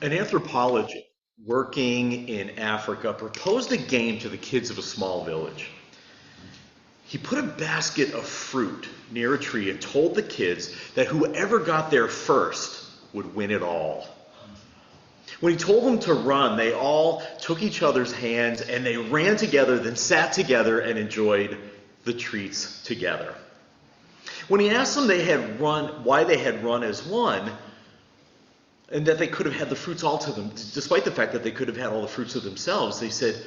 An anthropologist working in Africa proposed a game to the kids of a small village. He put a basket of fruit near a tree and told the kids that whoever got there first would win it all. When he told them to run, they all took each other's hands and they ran together, then sat together and enjoyed the treats together. When he asked them why they had run as one, and that they could have had the fruits all to them, despite the fact that they could have had all the fruits of themselves, they said,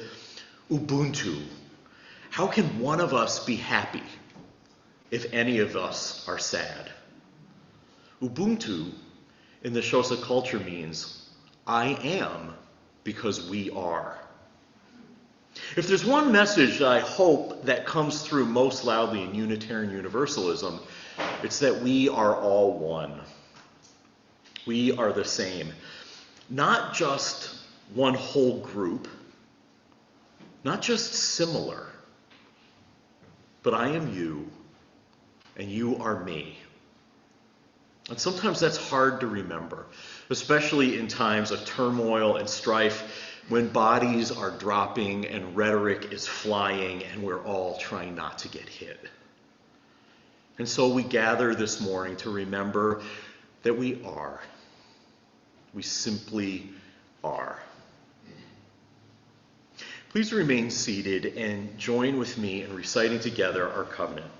Ubuntu. How can one of us be happy if any of us are sad? Ubuntu in the Xhosa culture means I am because we are. If there's one message that I hope that comes through most loudly in Unitarian Universalism, it's that we are all one. We are the same. Not just one whole group, not just similar, but I am you, and you are me. And sometimes that's hard to remember, especially in times of turmoil and strife when bodies are dropping and rhetoric is flying and we're all trying not to get hit. And so we gather this morning to remember that we are. We simply are. Please remain seated and join with me in reciting together our covenant.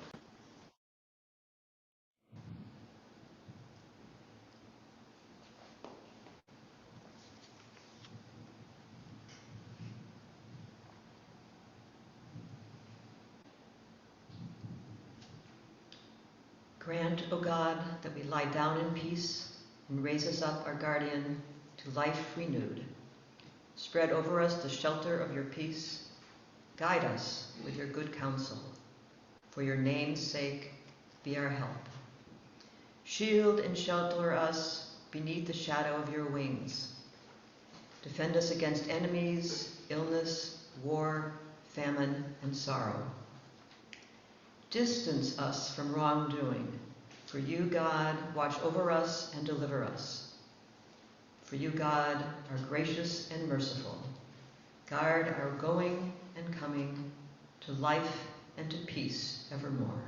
Grant, O God, that we lie down in peace and raise us up, our guardian, to life renewed. Spread over us the shelter of your peace. Guide us with your good counsel. For your name's sake, be our help. Shield and shelter us beneath the shadow of your wings. Defend us against enemies, illness, war, famine, and sorrow. Distance us from wrongdoing. For you, God, watch over us and deliver us. For you, God, are gracious and merciful. Guard our going and coming to life and to peace evermore.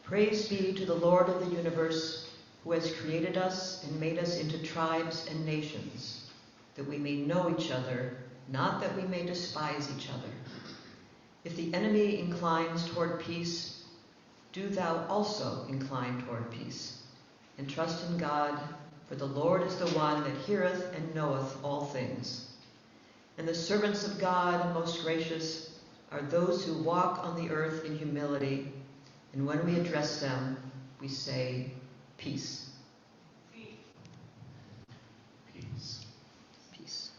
Praise be to the Lord of the universe, who has created us and made us into tribes and nations, that we may know each other, not that we may despise each other. If the enemy inclines toward peace, do thou also incline toward peace, and trust in God, for the Lord is the one that heareth and knoweth all things. And the servants of God, most gracious, are those who walk on the earth in humility, and when we address them, we say, peace. Peace. Peace.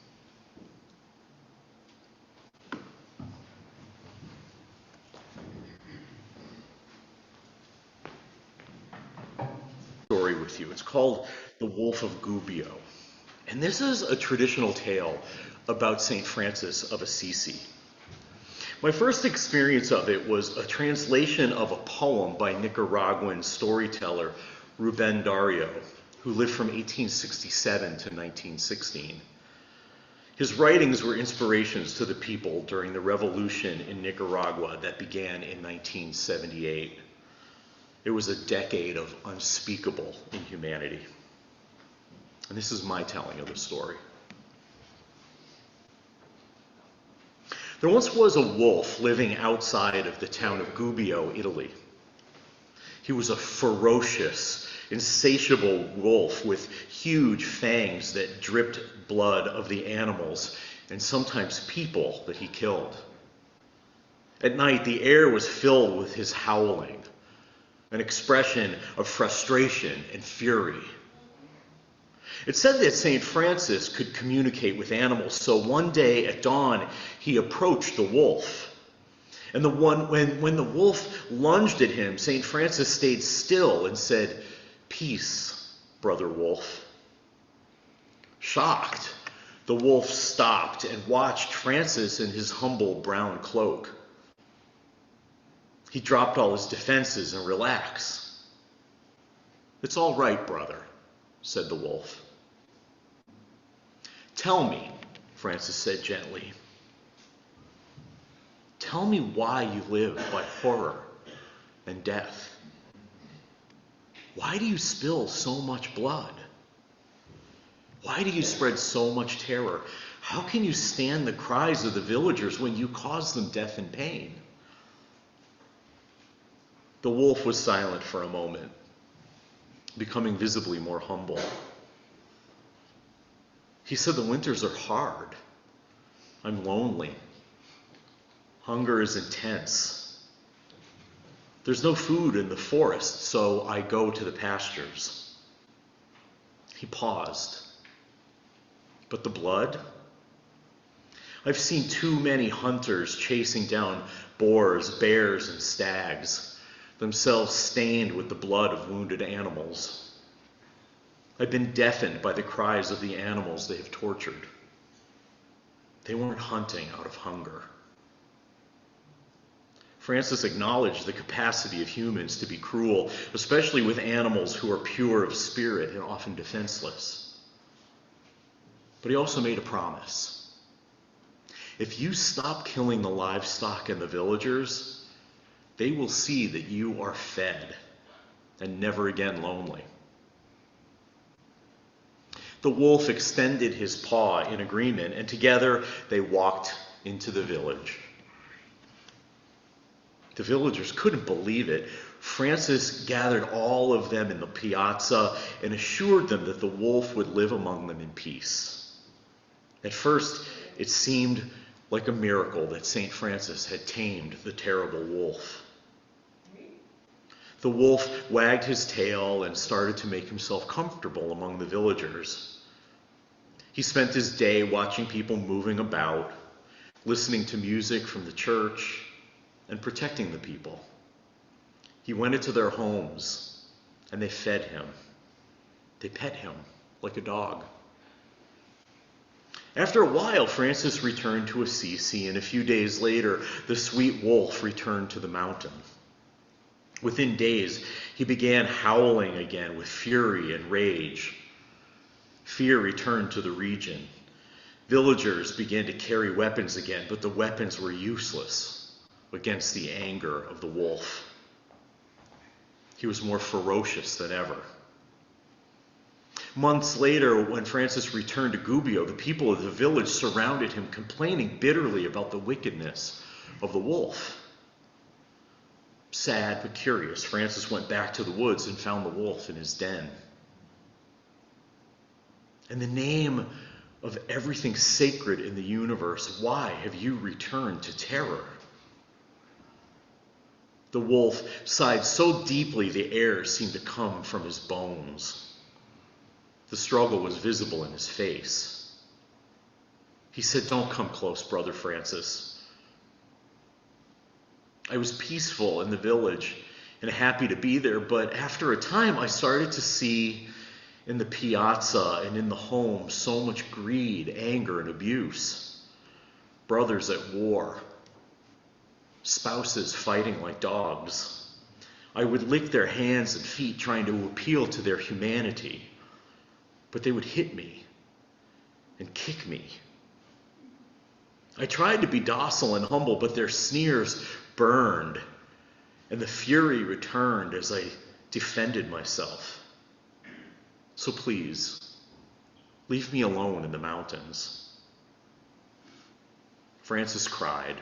Story with you. It's called The Wolf of Gubbio. And this is a traditional tale about St. Francis of Assisi. My first experience of it was a translation of a poem by Nicaraguan storyteller Rubén Darío, who lived from 1867 to 1916. His writings were inspirations to the people during the revolution in Nicaragua that began in 1978. It was a decade of unspeakable inhumanity. And this is my telling of the story. There once was a wolf living outside of the town of Gubbio, Italy. He was a ferocious, insatiable wolf with huge fangs that dripped blood of the animals and sometimes people that he killed. At night, the air was filled with his howling, an expression of frustration and fury. It said that St. Francis could communicate with animals, so one day at dawn, he approached the wolf. And when the wolf lunged at him, St. Francis stayed still and said, "Peace, brother wolf." Shocked, the wolf stopped and watched Francis in his humble brown cloak. He dropped all his defenses and relaxed. "It's all right, brother," said the wolf. "Tell me," Francis said gently. "Tell me why you live by horror and death. Why do you spill so much blood? Why do you spread so much terror? How can you stand the cries of the villagers when you cause them death and pain?" The wolf was silent for a moment, becoming visibly more humble. He said, "The winters are hard. I'm lonely. Hunger is intense. There's no food in the forest, so I go to the pastures." He paused. "But the blood? I've seen too many hunters chasing down boars, bears, and stags, themselves stained with the blood of wounded animals. I've been deafened by the cries of the animals they have tortured. They weren't hunting out of hunger." Francis acknowledged the capacity of humans to be cruel, especially with animals who are pure of spirit and often defenseless. But he also made a promise. If you stop killing the livestock and the villagers, they will see that you are fed and never again lonely. The wolf extended his paw in agreement, and together they walked into the village. The villagers couldn't believe it. Francis gathered all of them in the piazza and assured them that the wolf would live among them in peace. At first, it seemed like a miracle that St. Francis had tamed the terrible wolf. The wolf wagged his tail and started to make himself comfortable among the villagers. He spent his day watching people moving about, listening to music from the church, and protecting the people. He went into their homes, and they fed him. They pet him like a dog. After a while, Francis returned to Assisi, and a few days later, the sweet wolf returned to the mountain. Within days, he began howling again with fury and rage. Fear returned to the region. Villagers began to carry weapons again, but the weapons were useless against the anger of the wolf. He was more ferocious than ever. Months later, when Francis returned to Gubbio, the people of the village surrounded him, complaining bitterly about the wickedness of the wolf. Sad but curious, Francis went back to the woods and found the wolf in his den. In the name of everything sacred in the universe, why have you returned to terror? The wolf sighed so deeply the air seemed to come from his bones. The struggle was visible in his face. He said, "Don't come close, Brother Francis. I was peaceful in the village and happy to be there, but after a time I started to see in the piazza and in the home so much greed, anger, and abuse. Brothers at war. Spouses fighting like dogs. I would lick their hands and feet trying to appeal to their humanity, but they would hit me and kick me. I tried to be docile and humble, but their sneers burned, and the fury returned as I defended myself. So please, leave me alone in the mountains." Francis cried,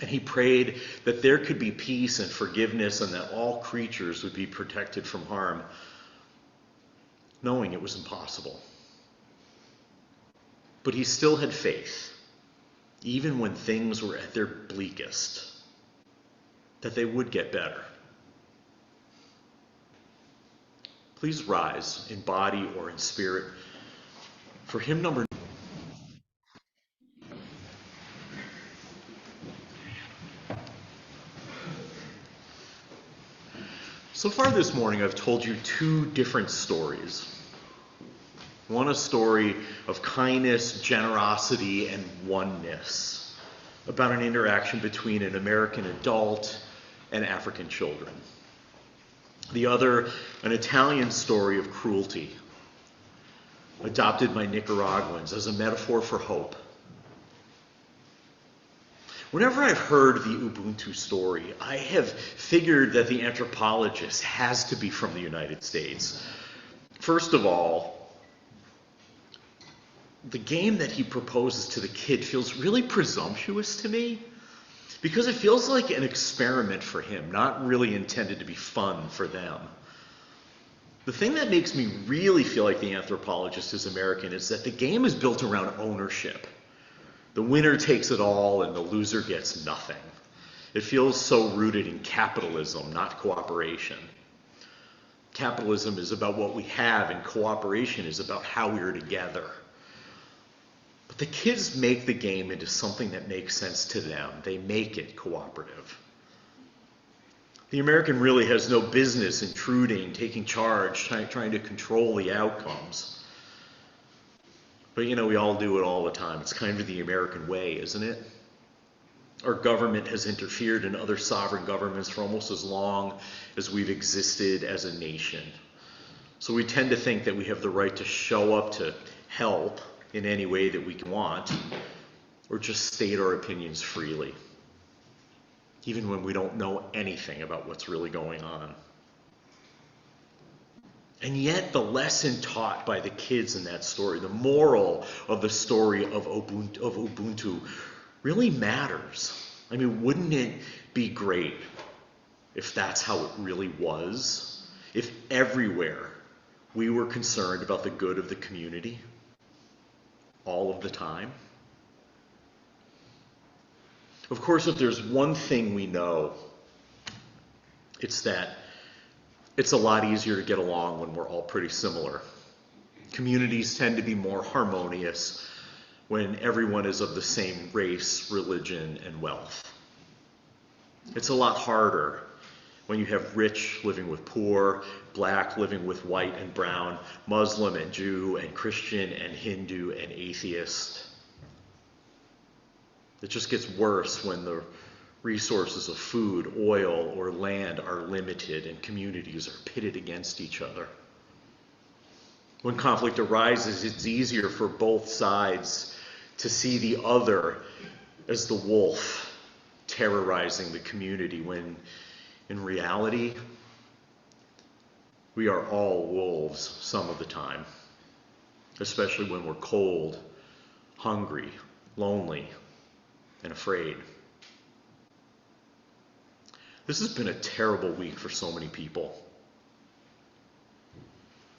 and he prayed that there could be peace and forgiveness and that all creatures would be protected from harm, knowing it was impossible. But he still had faith, even when things were at their bleakest, that they would get better. Please rise in body or in spirit for hymn number. So far this morning, I've told you two different stories. One, a story of kindness, generosity, and oneness, about an interaction between an American adult and African children. The other, an Italian story of cruelty, adopted by Nicaraguans as a metaphor for hope. Whenever I've heard the Ubuntu story, I have figured that the anthropologist has to be from the United States. First of all, the game that he proposes to the kid feels really presumptuous to me because it feels like an experiment for him, not really intended to be fun for them. The thing that makes me really feel like the anthropologist is American is that the game is built around ownership. The winner takes it all and the loser gets nothing. It feels so rooted in capitalism, not cooperation. Capitalism is about what we have and cooperation is about how we are together. But the kids make the game into something that makes sense to them. They make it cooperative. The American really has no business intruding, taking charge, trying to control the outcomes. But we all do it all the time. It's kind of the American way, isn't it? Our government has interfered in other sovereign governments for almost as long as we've existed as a nation. So we tend to think that we have the right to show up to help in any way that we want, or just state our opinions freely, even when we don't know anything about what's really going on. And yet the lesson taught by the kids in that story, the moral of the story of Ubuntu really matters. I mean, wouldn't it be great if that's how it really was? If everywhere we were concerned about the good of the community all of the time? Of course, if there's one thing we know, it's that it's a lot easier to get along when we're all pretty similar. Communities tend to be more harmonious when everyone is of the same race, religion, and wealth. It's a lot harder when you have rich living with poor, black living with white and brown, Muslim and Jew and Christian and Hindu and atheist. It just gets worse when the resources of food, oil, or land are limited and communities are pitted against each other. When conflict arises, it's easier for both sides to see the other as the wolf terrorizing the community, when in reality, we are all wolves some of the time, especially when we're cold, hungry, lonely, and afraid. This has been a terrible week for so many people.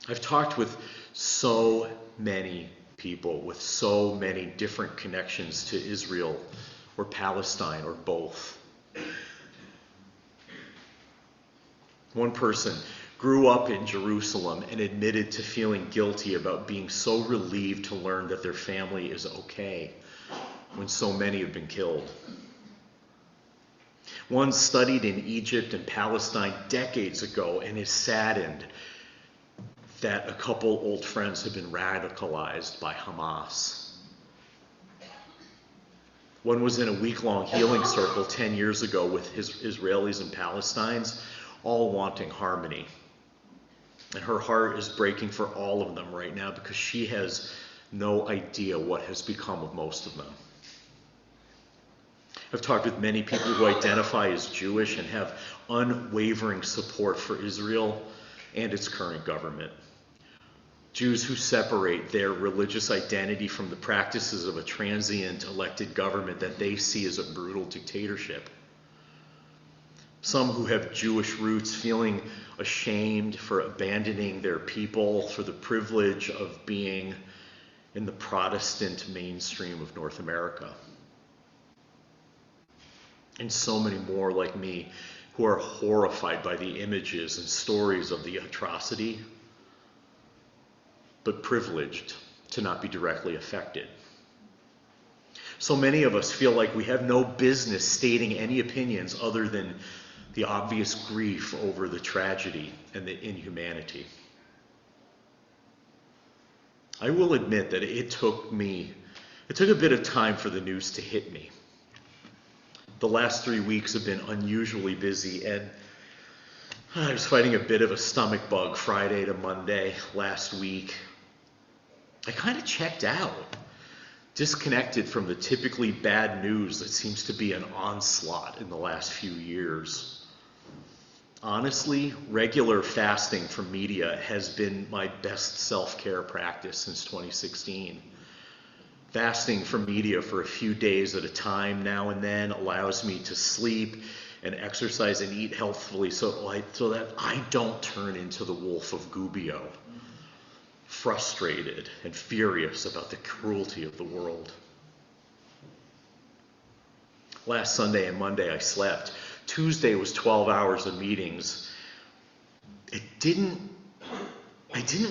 I've talked with so many people with so many different connections to Israel or Palestine or both. One person grew up in Jerusalem and admitted to feeling guilty about being so relieved to learn that their family is okay when so many have been killed. One studied in Egypt and Palestine decades ago and is saddened that a couple old friends have been radicalized by Hamas. One was in a week-long healing circle 10 years ago with his Israelis and Palestinians, all wanting harmony. And her heart is breaking for all of them right now because she has no idea what has become of most of them. I've talked with many people who identify as Jewish and have unwavering support for Israel and its current government. Jews who separate their religious identity from the practices of a transient elected government that they see as a brutal dictatorship. Some who have Jewish roots feeling ashamed for abandoning their people for the privilege of being in the Protestant mainstream of North America. And so many more like me who are horrified by the images and stories of the atrocity, but privileged to not be directly affected. So many of us feel like we have no business stating any opinions other than the obvious grief over the tragedy and the inhumanity. I will admit that it took a bit of time for the news to hit me. The last 3 weeks have been unusually busy, and I was fighting a bit of a stomach bug Friday to Monday last week. I kind of checked out, disconnected from the typically bad news that seems to be an onslaught in the last few years. Honestly, regular fasting from media has been my best self-care practice since 2016. Fasting from media for a few days at a time now and then allows me to sleep and exercise and eat healthfully so that I don't turn into the wolf of Gubbio, frustrated and furious about the cruelty of the world. Last Sunday and Monday I slept. Tuesday was 12 hours of meetings. I didn't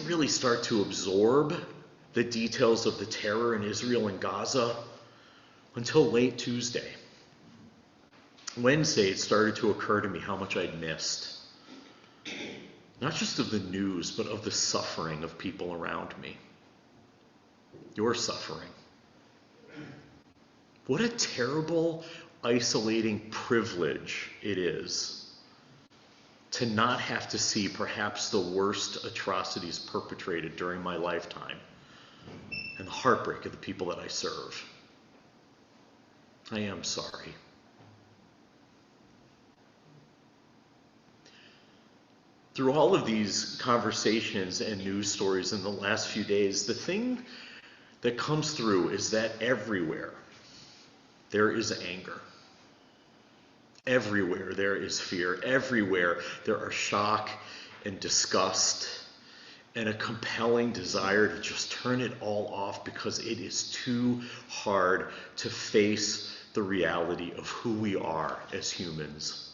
really start to absorb the details of the terror in Israel and Gaza until late Tuesday. Wednesday, it started to occur to me how much I'd missed. Not just of the news, but of the suffering of people around me. Your suffering. What a terrible, isolating privilege it is to not have to see perhaps the worst atrocities perpetrated during my lifetime and the heartbreak of the people that I serve. I am sorry. Through all of these conversations and news stories in the last few days, the thing that comes through is that everywhere there is anger. Everywhere there is fear. Everywhere there are shock and disgust and a compelling desire to just turn it all off because it is too hard to face the reality of who we are as humans.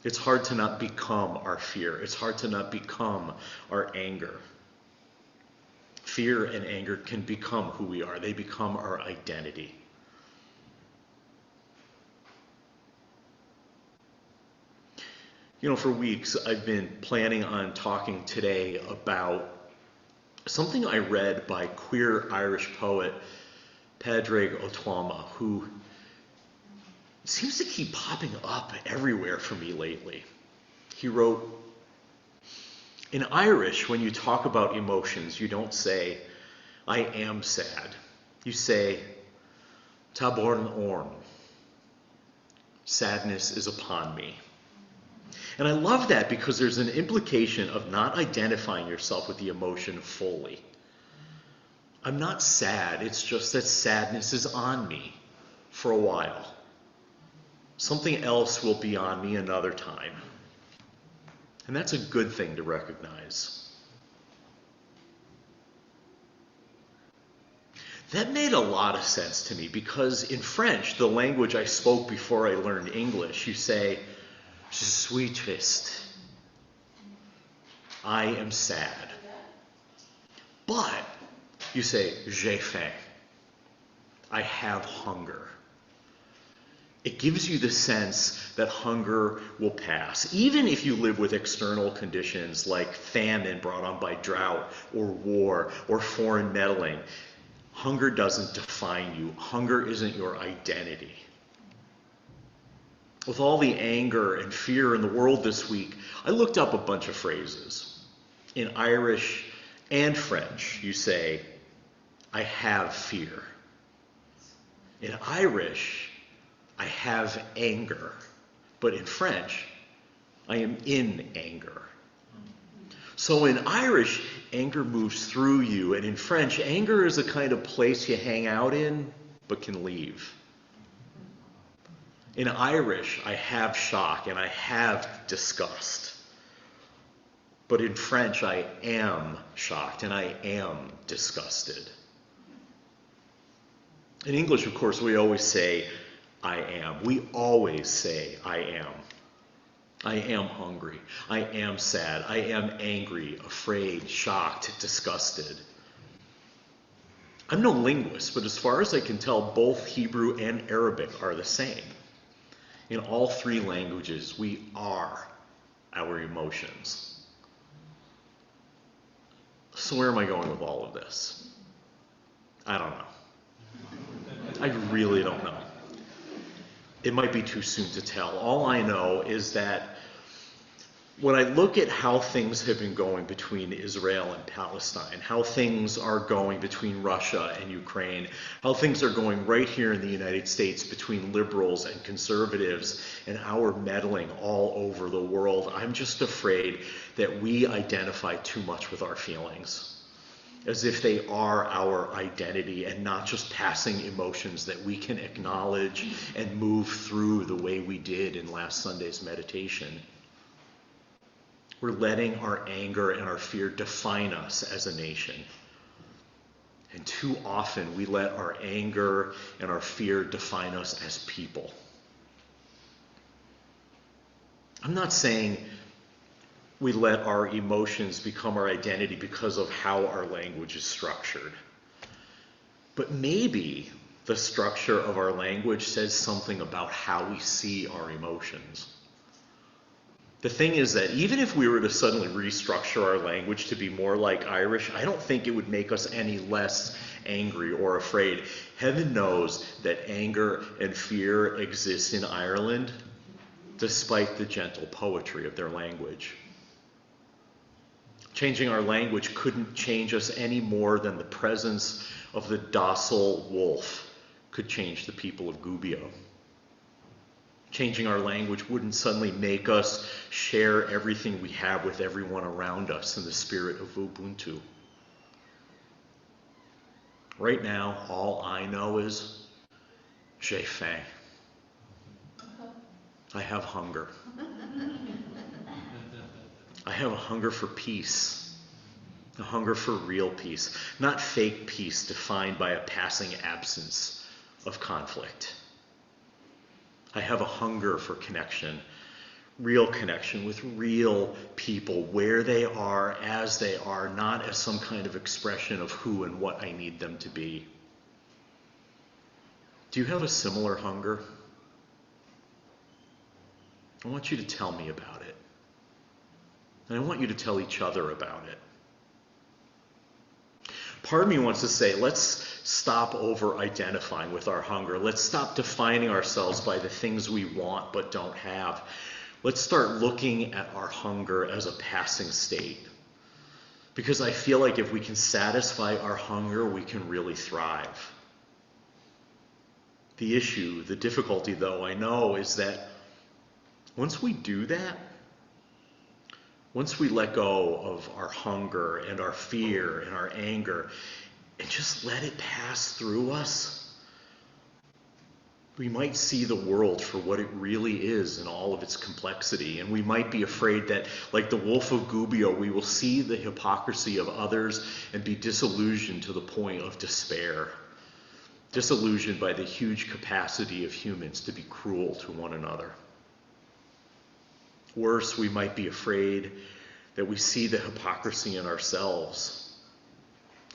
It's hard to not become our fear. It's hard to not become our anger. Fear and anger can become who we are. They become our identity. You know, for weeks I've been planning on talking today about something I read by queer Irish poet Padraig Ó Tuama, who seems to keep popping up everywhere for me lately. He wrote, "In Irish, when you talk about emotions, you don't say, 'I am sad.' You say, 'Tá born orm.' Sadness is upon me." And I love that because there's an implication of not identifying yourself with the emotion fully. I'm not sad, it's just that sadness is on me for a while. Something else will be on me another time. And that's a good thing to recognize. That made a lot of sense to me because in French, the language I spoke before I learned English, you say, "Je suis triste." I am sad. But you say, "J'ai faim." I have hunger. It gives you the sense that hunger will pass. Even if you live with external conditions like famine brought on by drought or war or foreign meddling, hunger doesn't define you. Hunger isn't your identity. With all the anger and fear in the world this week, I looked up a bunch of phrases. In Irish and French, you say, "I have fear." In Irish, "I have anger." But in French, "I am in anger." So in Irish, anger moves through you, and in French, anger is a kind of place you hang out in, but can leave. In Irish, I have shock and I have disgust. But in French, I am shocked and I am disgusted. In English, of course, we always say, "I am." We always say, "I am." I am hungry. I am sad. I am angry, afraid, shocked, disgusted. I'm no linguist, but as far as I can tell, both Hebrew and Arabic are the same. In all three languages, we are our emotions. So where am I going with all of this? I don't know. I really don't know. it might be too soon to tell. All I know is that when I look at how things have been going between Israel and Palestine, how things are going between Russia and Ukraine, how things are going right here in the United States between liberals and conservatives, and our meddling all over the world, I'm just afraid that we identify too much with our feelings, as if they are our identity and not just passing emotions that we can acknowledge and move through the way we did in last Sunday's meditation. We're letting our anger and our fear define us as a nation. And too often we let our anger and our fear define us as people. I'm not saying we let our emotions become our identity because of how our language is structured. But maybe the structure of our language says something about how we see our emotions. The thing is that even if we were to suddenly restructure our language to be more like Irish, I don't think it would make us any less angry or afraid. Heaven knows that anger and fear exist in Ireland, despite the gentle poetry of their language. Changing our language couldn't change us any more than the presence of the docile wolf could change the people of Gubbio. Changing our language wouldn't suddenly make us share everything we have with everyone around us in the spirit of Ubuntu. Right now, all I know is, j'ai faim. I have hunger. I have a hunger for peace, a hunger for real peace, not fake peace defined by a passing absence of conflict. I have a hunger for connection, real connection with real people, where they are, as they are, not as some kind of expression of who and what I need them to be. Do you have a similar hunger? I want you to tell me about it. And I want you to tell each other about it. Part of me wants to say, let's stop over-identifying with our hunger. Let's stop defining ourselves by the things we want but don't have. Let's start looking at our hunger as a passing state. Because I feel like if we can satisfy our hunger, we can really thrive. The issue, the difficulty though, I know, is that once we do that, once we let go of our hunger and our fear and our anger and just let it pass through us, we might see the world for what it really is in all of its complexity. And we might be afraid that, like the wolf of Gubbio, we will see the hypocrisy of others and be disillusioned to the point of despair. Disillusioned by the huge capacity of humans to be cruel to one another. Worse, we might be afraid that we see the hypocrisy in ourselves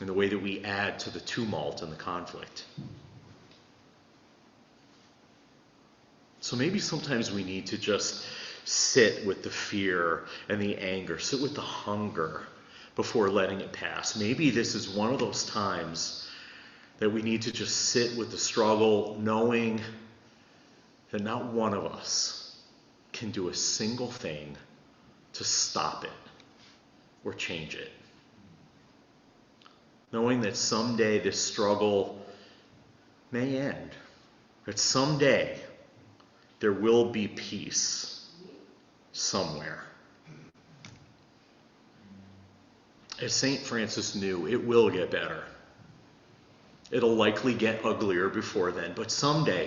in the way that we add to the tumult and the conflict. So maybe sometimes we need to just sit with the fear and the anger, sit with the hunger before letting it pass. Maybe this is one of those times that we need to just sit with the struggle, knowing that not one of us can do a single thing to stop it or change it. Knowing that someday this struggle may end, that someday there will be peace somewhere. As St. Francis knew, it will get better. It'll likely get uglier before then, but someday,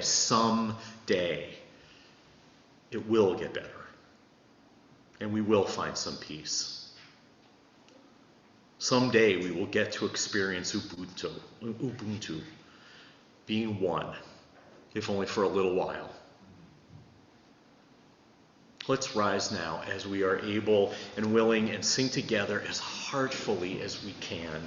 it will get better. And we will find some peace. Someday we will get to experience Ubuntu, being one, if only for a little while. Let's rise now as we are able and willing and sing together as heartfully as we can.